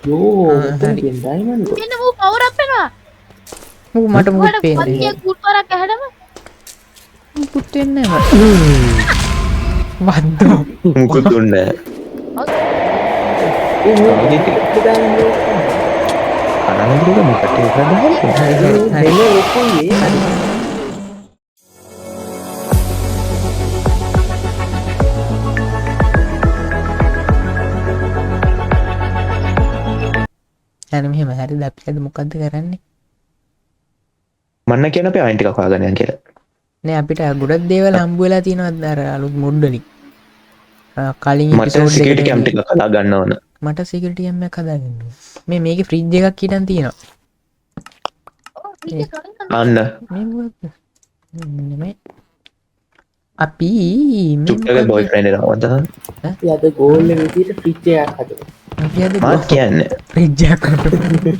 යෝ හරි. ඩයිමන්ඩ් මෙන්න මූ පවර් අප් වෙනවා. මූ මට මුකුත් ඔයාලට පේන්නේ පන්තිය නැහැ. කුට්ටරක් ඇහැඩම. මුකුත් වෙන්නේ නැහැ මට. වද්දෝ. මුකුත් දුන්නේ අනන්තක මොකට යන මෙහෙම හරි අපි අද මොකද්ද කරන්නේ? මන්න කියන අපේ අයින් ටිකක් හොයාගන්න යන්න කියලා. නෑ අපිට ගොඩක් දේවල් හම්බ වෙලා තියෙනවා අර අලුත් මොඩ් වලින්. කලින් මට එපිසෝඩ් සිකියුරිටි කැම් ටිකක් හදා ගන්න ඕන. මට සිකියුරිටි කැම් එකක් හදාගන්න ඕනේ. මේකේ ෆ්‍රිජ් එකක් හිටන් තියෙනවා. අන්න මේ මොකක්ද? මේ අපි චුට්ටගේ බොයිෆ්‍රෙන්ඩ් එනවා වද. අපි අද ගෝල් එක විදියට ෆ්‍රිජ් එකක් හදමු. අපි අද මාත් කියන්නේ ෆ්‍රිජ් එකක් හදමු.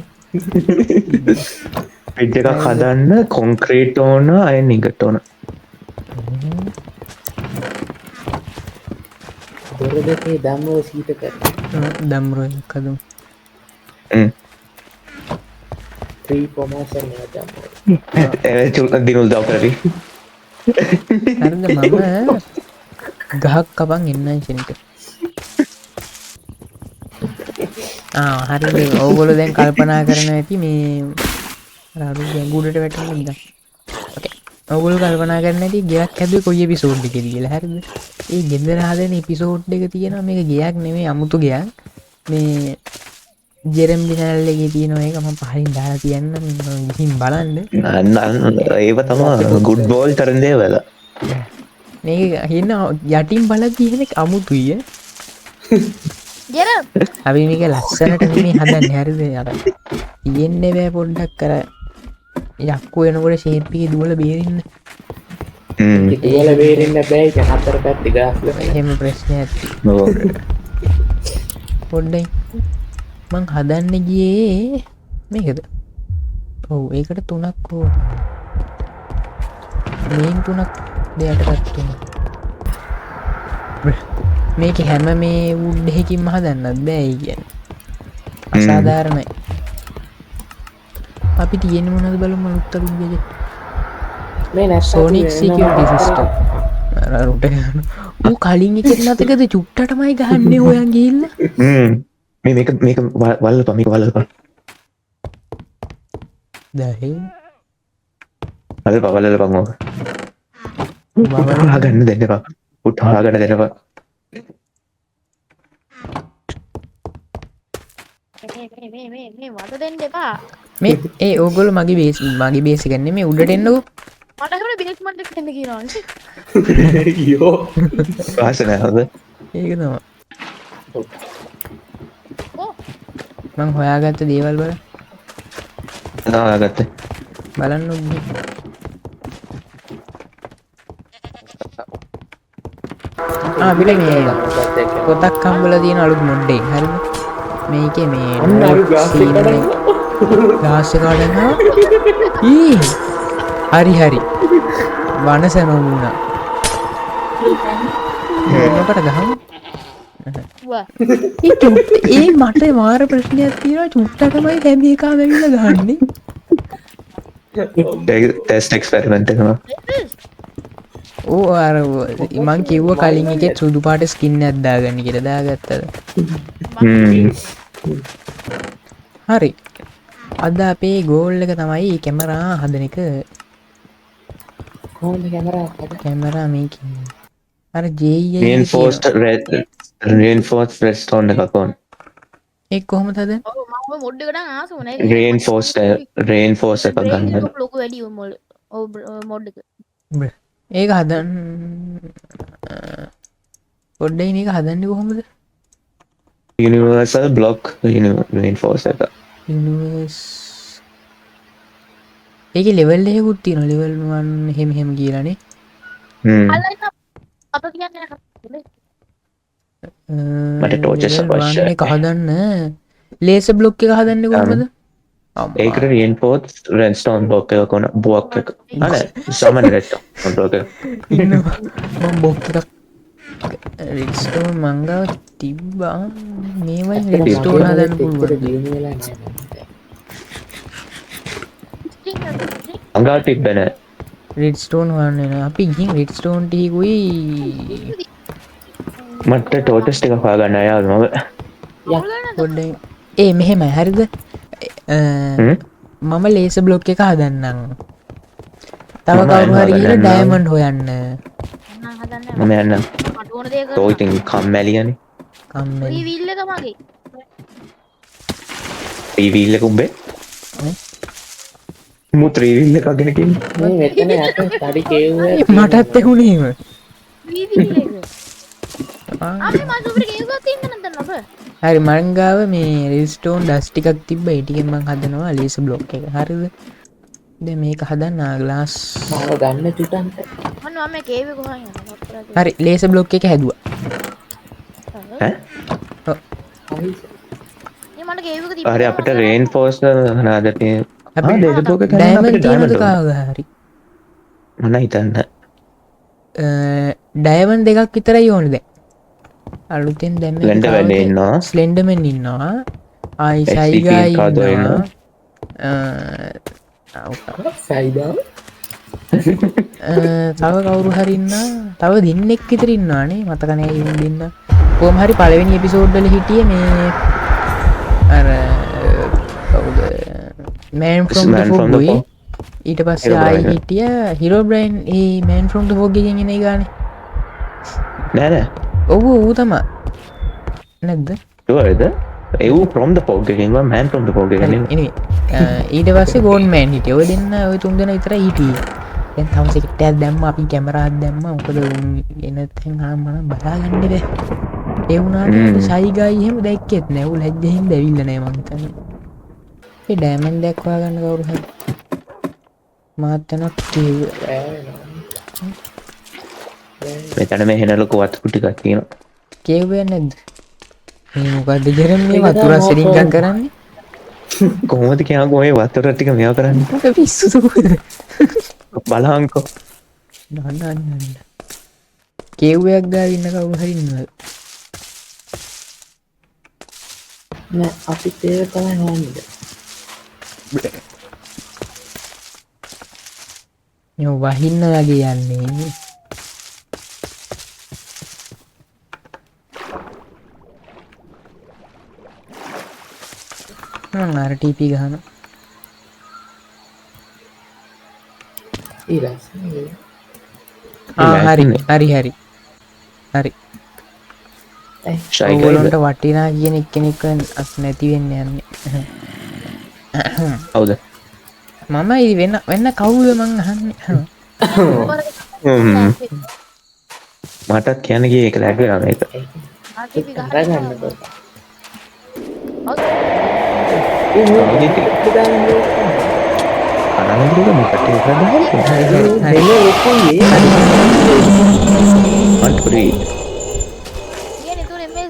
ෆ්‍රිජ් එකක් හදන්න කොන්ක්‍රීට් ඕන අයන් ඉඟට ඕන. දොර දෙකේ දම්මෝ සීත කරනවා. දම්රෝ එකක් හදමු. ෆ්‍රී ප්‍රොමෝෂන් එක දම්මෝ. චුට්ට දිනුල් දව කරරි. හරිද මම ගහක් කපන් එන්නයි කෙනෙක්. හරි ඕගොල්ලෝ දැන් කල්පනා කරනවා ඇති මේ අර ගැඹුරට වැටෙන්න ඉඳන්. ඕකේ. ඕගොල්ලෝ කල්පනා කරන්නේ නැති ගෙයක් හැදුවේ කොයි එපිසෝඩ් එකේද කියලා. හරිද? ඒ ගෙදර හදන එපිසෝඩ් එක තියෙනවා මේක ගෙයක් නෙමෙයි අමුතු ගෙයක්. මේ ජෙරම්බි channel එකේ තියෙනවා ඒක මම පහලින් දාලා තියන්න ගිහින් බලන්න. ඒව තමයි ගුඩ් බෝල් තරන් දේවල. මේක හින්න යටින් බලද්දි එහෙම අමුතුයි ඈ. ජෙරම් අපි මේක ලස්සනට නෙමෙයි හදන්නේ හරිද? අර තියෙන්නේ බෑ පොඩ්ඩක් කර යක්කු වෙනකොට ෂේප් එකේ දුවල බේරෙන්න. ඒක කියලා වේරෙන්න බෑ ඒක හතර පැත්තේ ගාස්ලා. එහෙම ප්‍රශ්නයක් පොඩ්ඩයි මං හදන්න ගියේ මේකද? ඔව් ඒකට 3ක් ඕන. මේන් 3ක් දෙයටත් 3ක්. මේක හැම මේ වුඩ් එකකින්ම හදන්නත් බෑ කියන්නේ. අසාධාරණයි. අපි තියෙන්නේ මොනවද බලමු අලුත් අලුත් gadget. මේ නැස්සක් Sonic security system. අර උඩ යන. ඌ කලින් එකෙත් නැතකද චුට්ටටමයි ගහන්නේ හොයන් ගිහිල්ලා. මේක වල්ලපන් මේක වල්ලපන්. දැහේ වල්ලපන් ඕක. හොයාගන්න දෙන්න එපා. උට හොයාගන්න දෙන්න එපා. මේ වද දෙන්න එපා. මේ ඕගොල්ලෝ මගේ බේස් එක නෙමෙයි උඩට එන්නකෝ. මට හැමෝම බේස් මඩ් එකට එන්න කියනවා. යෝ පාස නෑ හොඳ. ඒක තමයි. ඕ මං හොයාගත්ත දේවල් බලන්න. හොයාගත්තේ. බලන්න ඕනේ. අපිට මේ පොතක් හම්බලා තියෙන අලුත් මොඩ් එකක්. හරිද? මේකේ මේ ගාස් එක කඩනවා. හරි. වනස නොවුණා. මොකට ගහමු? වා ඒ මට මාර ප්‍රශ්නයක් තියෙනවා චුට්ටටමයි හැම එකම ඇවිල්ලා ගහන්නේ. ටෙස්ට් එක්ස්පෙරිමන්ට් එකම. ඕ අර මං කිව්ව කලින් එකේ සුදු පාට ස්කින් එකක් දාගන්න කියලා දාගත්තද? හරි. අද අපේ ගෝල් එක තමයි කැමරා හදන එක. කොහොමද කැමරා හදන්නේ? කැමරා මේක. අර JEI reinforced redstone එකක් ඕන. ඒක කොහොමද හදන්නේ? ඔව් මම ඔය මොඩ් එකට නම් ආසම නෑ. reinforced එකක් ගන්න. ලොකු වැඩි මොඩ්. ඔව් මොඩ් එක. ඒක හදන්න පොඩ්ඩයි මේක හදන්නේ කොහොමද? universal block reinforced එක. යුනිවර්ස් ඒකේ ලෙවල් එකකුත් තියෙනවා ලෙවල් 1 එහෙම කියලානේ. අල්ලන්න අප කියන්නේ නැහැ. මට torches අවශ්‍යයි. ඒක හදන්න ලේසර් බ්ලොක් එක හදන්නේ කොහොමද? ඒකට reinforced redstone block එකක් ඕන. block එක. අනේ සාමාන්‍ය redstone block එක. ඉන්නවා මම බොක් එකක් රිඩ්ස්ටෝන් මංගාව තිබ්බා මේවයි රිඩ්ස්ටෝන් හදන්න පුළුවන් දියුණු වෙලා නැහැ. අංගා තිබ්බන රිඩ්ස්ටෝන් වන්න අපි ගින් රිඩ්ස්ටෝන් ටිකුයි මට ටෝටස් ටික හොයා ගන්න යාළුවා මම පොඩ්ඩ ඒ මෙහෙමයි හරිද මම ලේස බ්ලොග් එක හදන්නම් තව මම කවුරු හරි හදන්නම්. ගිහලා ඩයමන්ඩ් හොයන්න මම යන්න මට ඕන දේ තෝ ඉතින් කම්මැලියනේ කම්මැලි විල්ල එක මගේ ත්‍රීවීල් එක උඹේ මු ත්‍රීවීල් එකක් ගෙන කිව්වේ මේ මෙතන යට තඩි කෙව්වේ මටත් එහුණේම විවිල් එක අපි මාසුපිට ගේගොත් ඉන්න නැත්නම් ඔබ හරි මංගාව මේ රිස්ටෝන් ඩස් ටිකක් තිබ්බ ඒටිකෙන් මං හදනවා ලේස බ්ලොක් එක හරිද දැන් මේක හදන්න ග්ලාස් මාව ගන්න චුටන්ට. මම මම කේවේ කොහන් යනවා හරි ලේස බ්ලොක් එක හැදුවා ඈ හරි. මේ මට කේවක තිබ්බ හරි අපිට රේන් ෆෝස් හදාද තියෙන අපි ලේද බ්ලොක් එක ඩයමන්ඩ් තියෙනවද කාවක හරි මම හිතන්න ඩයමන්ඩ් දෙකක් විතරයි ඕනේ දැන් අලුතෙන් දැන් මේක Slender වැඩේ ඉන්නවා. ස්ලෙන්ඩර්මන් ඉන්නවා ආයි SCP සයිගා කාදෝ ඉන්නවා සයිඩා. තව කවුරු හරි ඉන්නවා තව දෙන්නෙක් විතර ඉන්නවානේ මතක නෑ ඉන්න දෙන්න කොහොම හරි පළවෙනි එපිසෝඩ් වල හිටියේ මේ අර කවුද Man from the Fog boy ඊට පස්සේ Hero ආයි Brian. හිටිය hero Brian A Man from the Fog එකෙන් එන එක ගානේ නෑ නෑ ඔව් ඌ තමයි නැද්ද ෂුවර්ද ඒව from the fog එකෙන් මම man from the fog එකෙන් නෙමෙයි. ඊට පස්සේ ගෝන් මෑන් හිටිය ඔය දෙන්න ඔය තුන් දෙනා විතරයි හිටියේ දැන් තව සෙකට් එකක් දැම්මා අපි කැමරාවක් දැම්මා මොකද උන් එන තැන් මම බලාගන්න බෑ ඒ වුණාට සයිගායි එහෙම දැක්කෙත් නෑ ඌ ලැජ්ජෙන් දැවිල්ල නෑ මං හිතන්නේ ඒ ඩයමන්ඩ් එකක් හොයාගන්න කවුරු හරි මාත් යනවා කිව්වා මෙතන මේ හෙන ලොකු වත්කු ටිකක් තියෙනවා. කිව්වේ නැද්ද මේ මොකද්ද ජරම් මේ වතුර සෙරින්ගම් කරන්නේ කොහොමද කියනකො ඔය වතුර ටික මේවා කරන්නේ? මොකද පිස්සුද බලහන්කෝ. නන්න කෙව්වයක් ගාව ඉන්න කවුරු හරි ඉන්නවද නෑ අපිත් ඒක තමයි හොයන්නේ. යෝ වහින්න වගේ යන්නේ මම අර ටීපී ගහන ඊළඟ හරි හරි හරි හරි ෂයිගයි ඔයගොල්ලන්ට වටිනා කියන එක්කෙනෙක් නැති වෙන්න යන්නේ හවුද? මම ඉතින් වෙන්න කවුද මං අහන්නේ මටත් කියන්න ගියේ ඒක ලැග් වෙනවා මේක. ආටිපි අරගන්න ගහන්න බෑ. අනන්දුක මොකට ඒක දාන්නේ? දෙන්නේ ලොකුයි. මන්ට පුරි කියන්නේ තුනේ මේ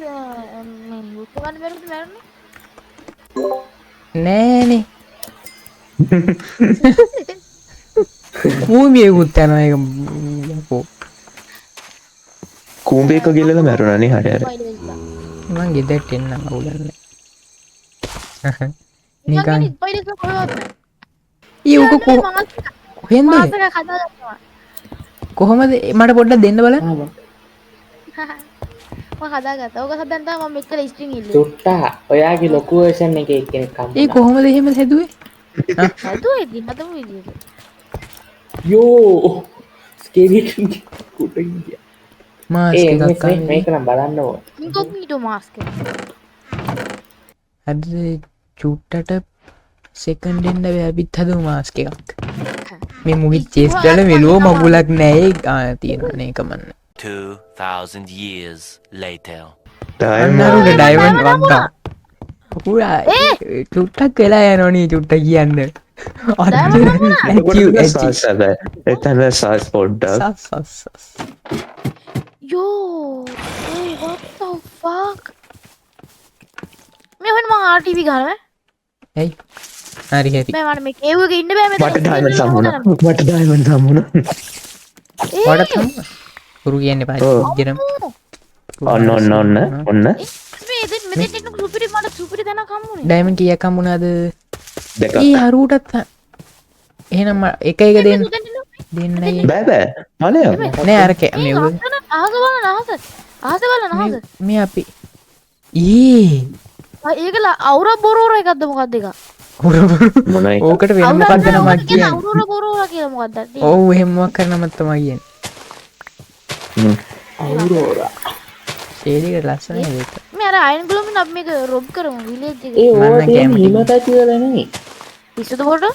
මුතු ගන්න බැරිද මරන්නේ නෑනේ මූමියකුත් යනවා ඒක යකෝ කූඹේක ගිල්ලලා මැරුණානේ හරි හරි. මං ගෙදරට එන්න අවුලන්නේ නිකන් නිකන් ඉස්පයිඩර් කොහොමද ඊ උක කොහෙන්ද මාසක හදාගන්නවා කොහොමද මට පොඩ්ඩක් දෙන්න බලන්න ආ මම හදාගත්තා. ඕක හදන්න තමයි මම මෙච්චර ස්ට්‍රිං ඉල්ලුවේ. චුට්ටා ඔයාගේ ලොකු version එකේ එක්කෙනෙක් ඒ හම්බුණා. කොහොමද එහෙම හැදුවේ හදුවා ඉතින් හදමු විදියට. යෝ ස්කෙලිටන් කුටින් ගියා. මාස් ඒ එකක් ගන්න මේක නම් බලන්න ඕන. ඉන්කොග්නිටෝ මාස්ක් එක. අද චුට්ටට සෙකන්ඩ් එන්න බැබිත් හදමු මාස්ක් එකක් මේ මුවිත් චේස් වල මෙලෝ මගුලක් නෑ ඒ තියෙනනේ කමන්න 2,000 years later. අන්නරුට ඩයිමන්ඩ් වන්තා පුරා චුට්ටක් වෙලා යනෝනී චුට්ට කියන්න එතන සස් පොඩ්ඩක් යෝ hey what the fuck මේ වෙන මම RTV ගන්නවා ඇයි හරි හරි මේ මට මේ කේව් එකේ ඉන්න බෑ මෙතන මට ඩයිමන්ඩ් සම්මුණා. මට ඩයිමන්ඩ් සම්මුණා. වඩත් හම පුරු කියන්න පා ඔව්. ජරම් ඔන්න ඔන්න මේ මෙතෙන් එන්න සුපිරි මට සුපිරි තැනක් හම්බුනේ. ඩයිමන්ඩ් කීයක් හම්බුණාද? දෙකක් ඊ අරූටත් එහෙනම් එක එක දෙන්න දෙන්න බෑ ඵලයක් නෑ අර මේ උග අහස බලන්න අහස බලන්න අහස. මේ අපි ඊ ඒක අවුරක් බොරෝර එකක්ද මොකක්ද එක? මොනයි ඕකට වෙන මොකක්ද නමක් කියන්නේ? අවුරක් බොරෝර කියලා මොකක්ද? ඔව් එහෙම මොකක් කරන නමක් තමයි කියන්නේ. අවුරෝරා. ෂේඩ් එක ලස්සනයි ඒක. මේ අර අයන් ග්ලෝමින් අපි මේක රොබ් කරමු විලේජ් එකේ. ඒ ඕවා මන්න තියෙන කැමති. හිම පැති වල නෙමෙයි. පිස්සුද පොඩ?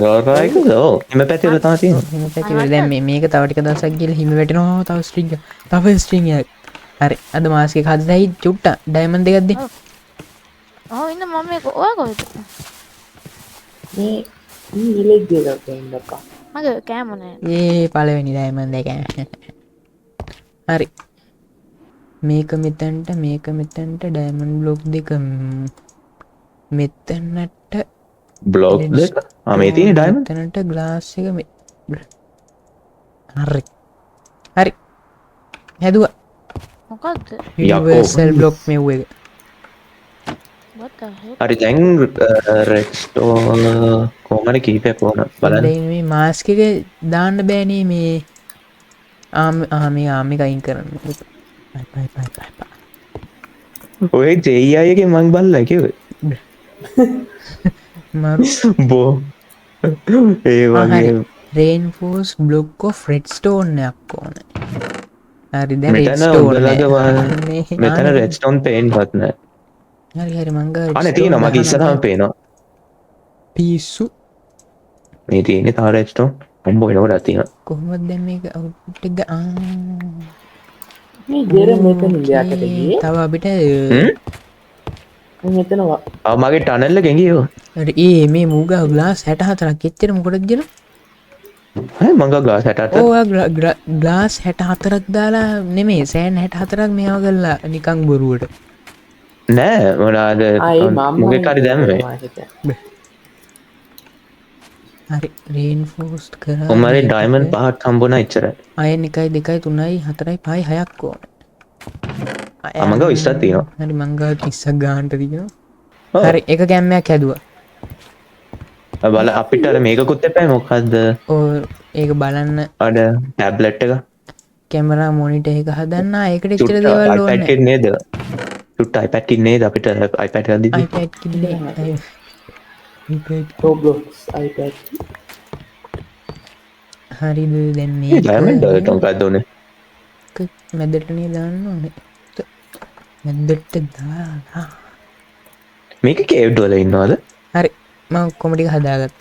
රෝරායික ඔව් එමෙ පැතිවල තමයි තියෙන්නේ එහෙම පැතිවල දැන් මේක තව ටික දවසක් ගිහලා හිම වැටෙනවා තව ස්ට්‍රිංග් තව ස්ට්‍රිංග් එකක්. හරි අද මාස් එකක් හදලා චුට්ටා ඩයමන්ඩ් දෙකක් දෙන්න. ආ ඉන්න මම මේක ඔයා කොහෙද? මේ විලේජ් එකක් වෙන්නකා. මගේ කෑම නෑ. ඒ පළවෙනි ඩයමන්ඩ් එක. හරි මේක මෙතනට ඩයමන්ඩ් බ්ලොක් දෙක මෙතනට බ්ලොක් දෙක මේ තියෙන ඩයමන්ඩ් මෙතනට ග්ලාස් එක හරි හරි හැදුවා මොකද්ද? යුනිවර්සල් බ්ලොක් මෙව් එක what the hell? හරි දැන් රෙඩ්ස්ටෝන් කොහමද කීපයක් ඕන බලන්න දැන් මේ මාස්ක් එක දාන්න බෑනේ මේ මේ ආම් එක අයින් කරන්න ඔය ජෙයි අයගේ මං බලලා කිව්වේ මරු බෝ ඒ වගේ රේන්ෆෝස් බ්ලොක් ඔෆ් රෙඩ්ස්ටෝන් එකක් ඕන හරි දැන් මෙතන උඹලගේ මෙතන රෙඩ්ස්ටෝන් පේන් වත් නැහැ හරි මං ගාව අනේ තියෙනවා මගේ ඉස්සරහම පේනවා පිස්සු මේ තියෙන්නේ තව රෙඩ්ස්ටෝන් අම්බෝ වෙනකොට තියෙනවා කොහොමද දැන් මේක අවුට් එක මේ ගෙර මෙතන ඉඳියාකට ගියේ. තව අපිට මම මෙතන මගේ ටනල් එකෙන් ගියෝ හරි මේ මූගා ග්ලාස් 64ක් එච්චර මොකටද දෙන හයි මංගා ග්ලාස් 68 ඕවා ග්ලාස් 64ක් දාලා නෙමෙයි සෑන් 64ක් මේවා කරලා නිකන් බොරුවට නෑ මොනාද ආයි මම මොකේ කරි දැම්මේ හරි රේන්ෆෝස් කරා උඹේ ඩයමන්ඩ් පහක් හම්බුණා එච්චරයි අයන් 1 2 3 4 5 6ක් ඕන මංගා 20ක් තියෙනවා හරි මංගා 30ක් ගානට තියෙනවා ඔව්. හරි එක කැම්මයක් හැදුවා බල අපිට අර මේකකුත් එපා මොකද්ද ඕ ඒක බලන්න අර ටැබ්ලට් එක කැමරා මොනිටර් එක හදන්න ඒකට එච්චර චුට්ට දේවල් iPad ඕනේ එකේ නේද චුට්ට iPad එකේ නේද අපිට iPad එකක් දීදී iPad කිල්ලේ Roblox iPad. හරිද දැන් මේ මේ ඩයමන්ඩ් වලට මොකක්ද උනේ මැදටනේ දාන්න ඕනේ මැදට දාලා මේක කේව්ඩ් වල ඉන්නවද හරි මම කොමඩි හදාගත්ත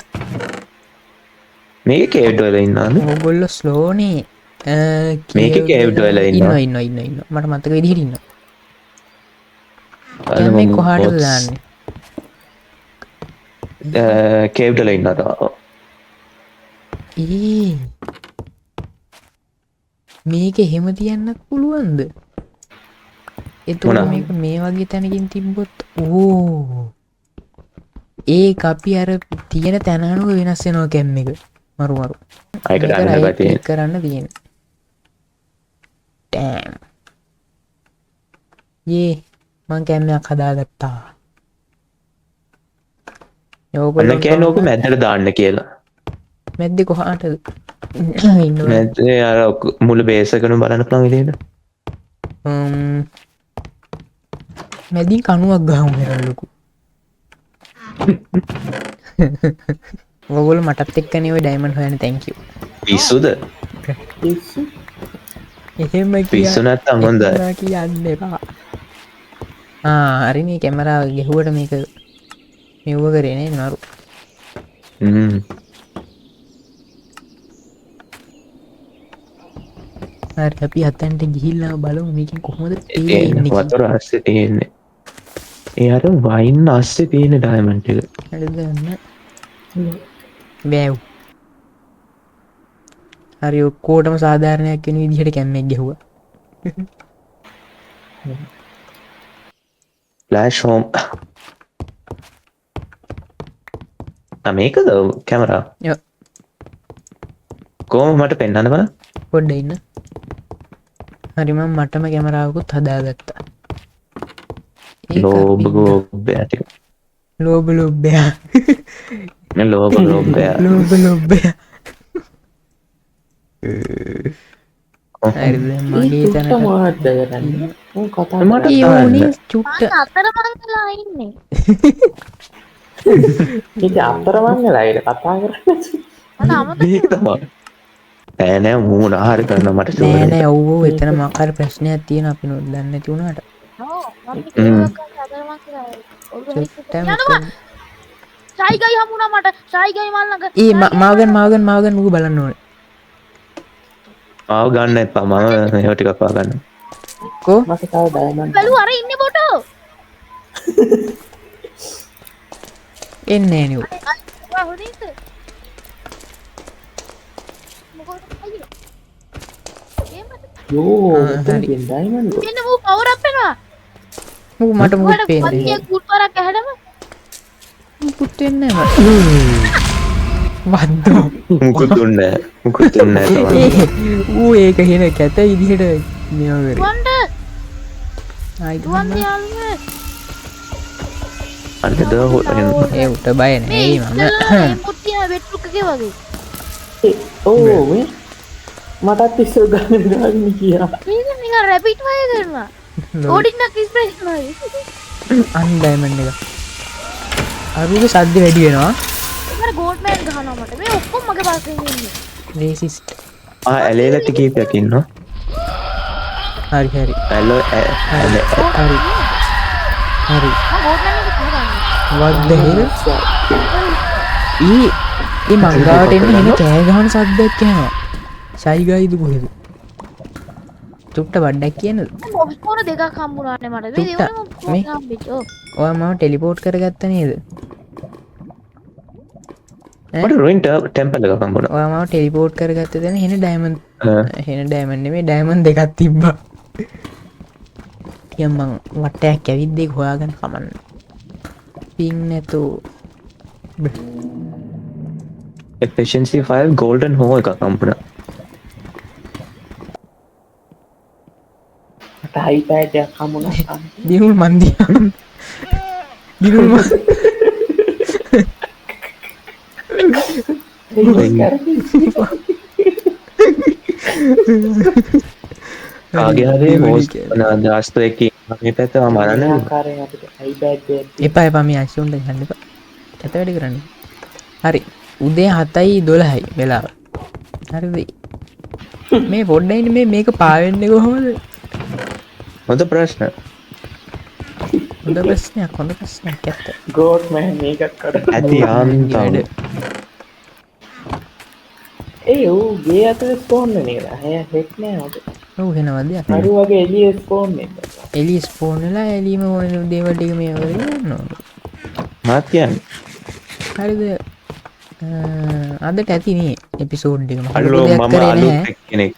මේක කේව්ඩ් වල ඉන්නවද ඕගොල්ලෝ ස්ලෝනේ මේකේ caved වෙලා ඉන්නවා. ඉන්න මට මතක විදිහට ඉන්නවා දැන් මේ කොහාටද දාන්නේ කේව්ඩ් වල ඉන්නවා මේක එහෙම තියන්නත් පුළුවන්ද එතකොට මොනවා? මේක මේ වගේ තැනකින් තිබ්බොත් ඕ ඒ අපි අර තියෙන තැන අනුව වෙනස් වෙනවා කැම් එක මරු ආයක මේක දාන්න right බෑ තියෙන්නේ. click කරන්න තියෙන ටෑම් යේ මං කැම්මයක් හදාගත්තා අන්න කියන්නේ ඕක මැද්දට දාන්න කියලා මැද්දේ කොහාටද ඉන්නවා මැද්දේ අර මුල බේස් එකන බලන්න පුළුවන් විදිහට මැදින් කනුවක් ගහමු මෙතන ලොකු ඔයගොල්ලෝ මටත් එක්කනේ ඔය ඩයමන්ඩ් හොයන්න thank you පිස්සුද පිස්සු. එහෙම පිස්සු නැත්තම් හොඳයි කියන්න එපා හරි මේ කැමරාව ගැහුවට මේක මෙව්ව කරේ නේ නරු හරි අපි අතන්ට ගිහිල්ලා බලමු මේකෙන් කොහොමද පේන්නේ වතුර අස්සේ තියෙන්නේ ඒ අර වයින් අස්සේ තියෙන ඩයමන්ඩ් එක හරිද ගන්න බෑව් හරි ඔක්කොටම සාධාරණයක් වෙන විදිහට කැම්මෙක් ගැහුවා ෆ්ලෑෂ් හෝම් මේකද කැමරා යෝ කොහොම මට පෙන්වන්න බලන්න පොඩ්ඩ ඉන්න හරි මම මටම කැමරාවකුත් හදාගත්තා. ඒක ලෝභ අපිට ගෝබ්බය ටික. ලෝභ ලොබ්බයා ලෝභ ගෝබ්බය. ලෝභ ලොබ්බයා හරිද මගේ චුට්ට තැනට මොනවද කරන්නේ? මම කතා මට ඒ කරා. වුණේ චුට්ට අතරමං වෙලා ඉන්නේ. ඉතින් අතරමං වෙලා ඒක කතා කරන්නේ. මට අමතක මේක තමයි. නෑ නෑ මූණ ආහාර කරන මට නෑ ෂුවර් නෑ ඔව් එතන මොකක් ප්‍රශ්නයක් තියෙන අපි දන්නේ නැති වුණාට නෝ මම කිව්වක් අතරමං වෙලා ඔළුව චුට්ටම යනවා. සයිගයි හමුණා මට. සයිගයි මල් ළඟ. ඒ මාගන් ඌ බලන්න ඕනේ ආව ගන්න එපා මම මේව ටිකක් පා ගන්න. කෝ මට තව ඩයමන්ඩ් බැලුවා අර ඉන්නේ බොටෝ. එන්නේ නෑ නේ වා හොදීද? මොකද අයියේ? යෝ හරි. එතන තියෙන ඩයමන්ඩ් මෙන්න මූ පවර් අප් වෙනවා. ඌ මට මුත් ඔයාලට පේන්නේ පන්තිය කුට්ටරක් ඇහැඩම මුකුත් වෙන්නේ නෑ මට වද්දෝ මුකුත් දුන්නේ නෑ. මුකුත් දුන්නේ නෑ තමයි. ඌ ඒක හෙන කැත විදිහට මේව කරේ දුවන්ට ආයි දුවන් යාළුවේ. අන්නද හොයන්න. ඒ උට බය නෑ ඒ මම මේ මුට්ටිය වෙට්ටුකගේ වගේ. ඕ මේ මටත් ඉස්සර ගන්න ගන්න කියා. මේක නිකන් රැබිට් වගේ කරනවා. ඕඩින්නක් ඉස්ප්‍රෙෂන් වගේ. අන් ඩයමන්ඩ් එක අරුගේ සද්ද වැඩි වෙනවා මට ගෝල්ඩ් මෑන් ගහනවා මට. මේ ඔක්කොම මගේ පාසෙන් ඉන්නේ. රේසිස්ට් ඇලේලට කීපයක් ඉන්නවා. හරි හරි ඇලෝ හරි හරි හරි මම ගෝල්ඩ් මෑන් එක ගහනවා. what the hell ඒ මංගාවට එන්නේ එන කෑ ගහන සද්දයක් යනවා ෂයි ගයිද කොහෙද චුට්ට වඩක් කියනද මොබ්ස් පොර දෙකක් හම්බුනානේ මට. මේ චුට්ට, දෙවනේ මේ? මොබ්ස් හම්බෙච්ච. ඔව්. ඔයා මම ටෙලිපෝට් කරගත්ත නේද මට රොයින් ටෙම්පල් එකක් හම්බුණා. ඔයා මම ටෙලිපෝට් කරගත්ත දැන හෙන ඩයමන්ඩ් හෙන ඩයමන්ඩ් නෙමෙයි ඩයමන්ඩ් දෙකක් තිබ්බා ටිකක් මං වටයක් ඇවිද්දේ හොයාගන්න කමන්න පින් නැතෝ efficiency 5 golden hoe එකක් හම්බුණා. මට iPad එකක් හම්බුණා. දිනුල් මන්දිය දිනුල් කාගේ හරි හෝස්ට් දාස්තු එක මේ පැත්තම මරන්න ආකාරයෙන් අපිට iPad එකක් එපා එපා මේ අශ්වුන්ට ගන්න එපා කැත වැඩි කරන්නේ හරි උදේ 7:12යි වෙලාව හරිද මේ පොඩ්ඩයින් මේක පාවෙන්නේ කොහොමද හොඳ ප්‍රශ්න. හොඳ ප්‍රශ්නයක් ඇත්ත ගෝඩ් මෑන් මේකක් කඩ. ඇති ආන්තම්. ඒ ඌ ගේ අතර ස්පෝන් වෙන එක. අය හෙක් නෑ උඩ. ඔව් වෙනවද යක් අර වගේ එළිය ස්පෝන් වෙන එක. එලි ස්පෝන් වෙලා එලිම ඕන දේවල් ටික මේ කරනවා මාත් කියන්නේ. හරිද අදට ඇතිනේ එපිසෝඩ් එක අල්ලෝ මම අලුත් එක්කෙනෙක්.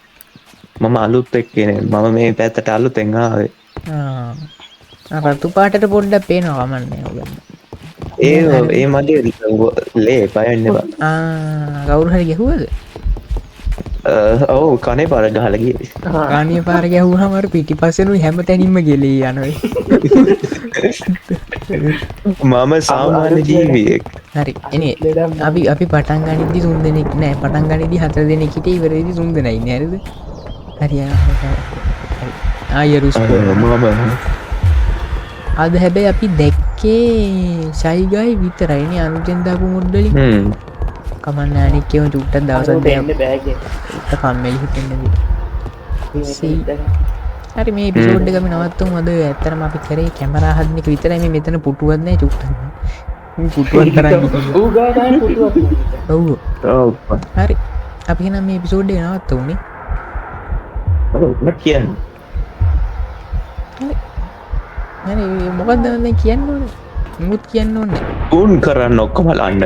මම අලුත් එක්කෙනෙක්. මම මේ පැත්තට අලුතෙන් ආවේ. රතු පාටට පොඩ්ඩක් පේනවා කමන්නේ ඔයගොල්ලෝ ඒ මගේ ලේ පයන්න එපා. කවුරු හරි ගැහුවද ඔව් කනේ පාර ගහලා ගියේ. කාණිය පාර ගැහුවාම අර පිටිපස්සෙනුයි හැම තැනින්ම ගෙලී යනවා මම සාමාන්‍ය ජීවියෙක්. හරි එනේ අපි පටන් ගනිද්දි 3 දෙනෙක් නෑ පටන් ගනිද්දි 4 දෙනෙක් හිටියේ ඉවරෙදි 3 දෙනා ඉන්නේ හරිද හරි ආයෙ මම අද හැබැයි අපි දැක්කේ ෂයිගයි විතරයිනේ අනුතෙන් දාපු මොඩ්ඩලින් කමන්න අනික් කියමු චුට්ටක් දවසක් දෙන්න බෑග් එක. කම්මැලි හිටෙන්නේ මේ හරි මේ එපිසෝඩ් එක අපි නවත්තමු අද ඇත්තටම අපි කරේ කැමරා හදන එක විතරයි මේ මෙතන පුටුවක් නැහැ චුට්ටක් පුටුවක් තරම් ඌ ගා ගන්න පුටුවක්. ඔව් ඔව් හරි අපි එහෙනම් මේ එපිසෝඩ් එක නවත්තමුනේ මට කියන්න. හරි මොකක්ද දැන් කියන්න ඕනේ මුත් කියන්න ඕනේ උන් කරන්න ඔක්කොම ලන්න.